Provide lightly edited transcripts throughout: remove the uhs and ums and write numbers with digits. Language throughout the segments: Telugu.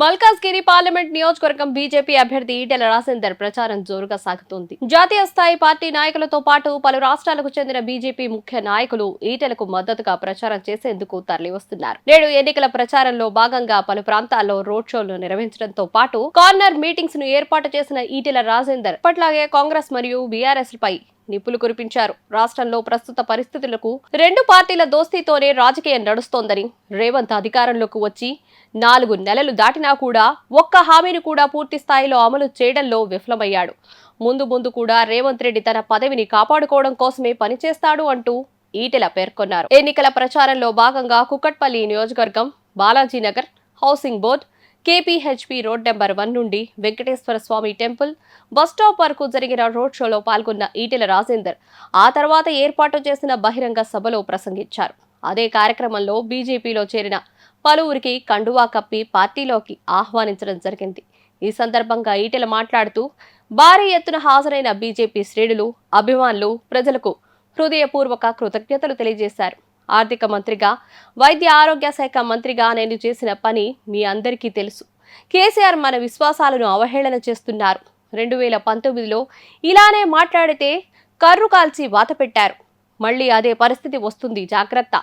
మల్కాజ్గిరి పార్లమెంట్ నియోజకవర్గం బీజేపీ అభ్యర్థి ఈటెల రాజేందర్ ప్రచారం జోరుగా సాగుతోంది. జాతీయ స్థాయి పార్టీ నాయకులతో పాటు పలు రాష్ట్రాలకు చెందిన బీజేపీ ముఖ్య నాయకులు ఈటెలకు మద్దతుగా ప్రచారం చేసేందుకు తరలివస్తున్నారు. నేడు ఎన్నికల ప్రచారంలో భాగంగా పలు ప్రాంతాల్లో రోడ్ షోలు నిర్వహించడంతో పాటు కార్నర్ మీటింగ్స్ ను ఏర్పాటు చేసిన ఈటెల రాజేందర్ ఇప్పట్లాగే కాంగ్రెస్ మరియు బీఆర్ఎస్ పై నిప్పులు కురిపించారు. రాష్ట్రంలో ప్రస్తుత పరిస్థితులకు రెండు పార్టీల దోస్తీతోనే రాజకీయం నడుస్తోందని, రేవంత్ అధికారంలోకి వచ్చి 4 నెలలు దాటినా కూడా ఒక్క హామీని కూడా పూర్తి స్థాయిలో అమలు చేయడంలో విఫలమయ్యాడు. ముందు కూడా రేవంత్ రెడ్డి తన పదవిని కాపాడుకోవడం కోసమే పనిచేస్తాడు అంటూ ఈటెల పేర్కొన్నారు. ఎన్నికల ప్రచారంలో భాగంగా కుకట్పల్లి నియోజకవర్గం, Balaji Nagar, housing board, KPHP road number 1 నుండి వెంకటేశ్వర స్వామి టెంపుల్ బస్టాప్ వరకు జరిగిన రోడ్ షోలో పాల్గొన్న ఈటెల రాజేందర్ ఆ తర్వాత ఏర్పాటు చేసిన బహిరంగ సభలో ప్రసంగించారు. అదే కార్యక్రమంలో బీజేపీలో చేరిన పలువురికి కండువా కప్పి పార్టీలోకి ఆహ్వానించడం జరిగింది. ఈ సందర్భంగా ఈటెల మాట్లాడుతూ భారీ ఎత్తున హాజరైన బీజేపీ శ్రేణులు, అభిమానులు, ప్రజలకు హృదయపూర్వక కృతజ్ఞతలు తెలియజేశారు. ఆర్థిక మంత్రిగా, వైద్య ఆరోగ్య శాఖ మంత్రిగా నేను చేసిన పని మీ అందరికీ తెలుసు. కేసీఆర్ మన విశ్వాసాలను అవహేళన చేస్తున్నారు. 2019లో ఇలానే మాట్లాడితే కర్రు కాల్చి వాత పెట్టారు. మళ్లీ అదే పరిస్థితి వస్తుంది, జాగ్రత్త.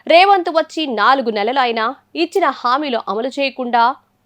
రేవంత్ వచ్చి 4 నెలలు అయినా ఇచ్చిన హామీలు అమలు చేయకుండా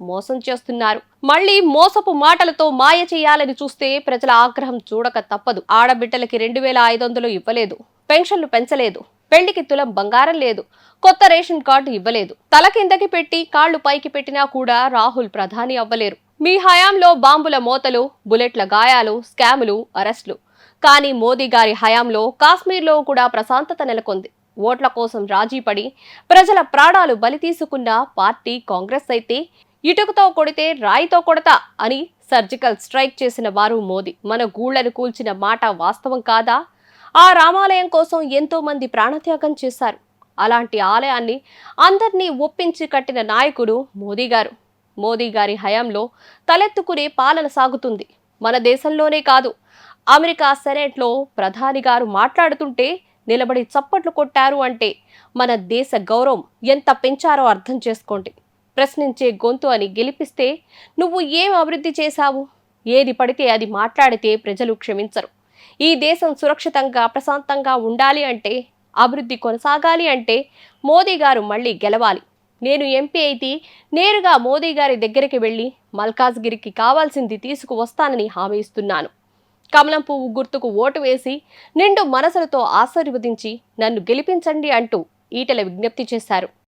మోసం చేస్తున్నారు. మళ్లీ మోసపు మాటలతో మాయ చేయాలని చూస్తే ప్రజల ఆగ్రహం చూడక తప్పదు. ఆడబిడ్డలకి 2500 ఇవ్వలేదు, పెన్షన్లు పెంచలేదు, పెళ్లికి తులం బంగారం లేదు, కొత్త రేషన్ కార్డు ఇవ్వలేదు. తల కిందకి పెట్టి కాళ్లు పైకి పెట్టినా కూడా రాహుల్ ప్రధాని అవ్వలేరు. మీ హయాంలో బాంబుల మోతలు, బుల్లెట్ల గాయాలు, స్కాములు, అరెస్టులు. కానీ మోదీ గారి హయాంలో కాశ్మీర్లో కూడా ప్రశాంతత నెలకొంది. ఓట్ల కోసం రాజీపడి ప్రజల ప్రాణాలు బలి తీసుకున్న పార్టీ కాంగ్రెస్ అయితే ఇటుకతో కొడితే రాయితో కొడతా అని సర్జికల్ స్ట్రైక్ చేసిన వారు మోదీ. మన గూళ్లను కూల్చిన మాట వాస్తవం కాదా? ఆ రామాలయం కోసం ఎంతో మంది ప్రాణత్యాగం చేశారు. అలాంటి ఆలయాన్ని అందరినీ ఒప్పించి కట్టిన నాయకుడు మోదీ గారు. మోదీ గారి హయాంలో తలెత్తుకునే పాలన సాగుతుంది. మన దేశంలోనే కాదు, అమెరికా సెనేట్లో ప్రధాని గారు మాట్లాడుతుంటే నిలబడి చప్పట్లు కొట్టారు అంటే మన దేశ గౌరవం ఎంత పెంచారో అర్థం చేసుకోండి. ప్రశ్నించే గొంతు అని గెలిపిస్తే నువ్వు ఏం అభివృద్ధి చేశావు? ఏది పడితే అది మాట్లాడితే ప్రజలు క్షమించరు. ఈ దేశం సురక్షితంగా, ప్రశాంతంగా ఉండాలి అంటే, అభివృద్ధి కొనసాగాలి అంటే మోదీ గారు మళ్ళీ గెలవాలి. నేను ఎంపీ అయితే నేరుగా మోదీ గారి దగ్గరికి వెళ్లి మల్కాజ్గిరికి కావాల్సింది తీసుకువస్తానని హామీ ఇస్తున్నాను. కమలం పువ్వు గుర్తుకు ఓటు వేసి నిండు మనసులతో ఆశీర్వదించి నన్ను గెలిపించండి అంటూ ఈటెల విజ్ఞప్తి చేశారు.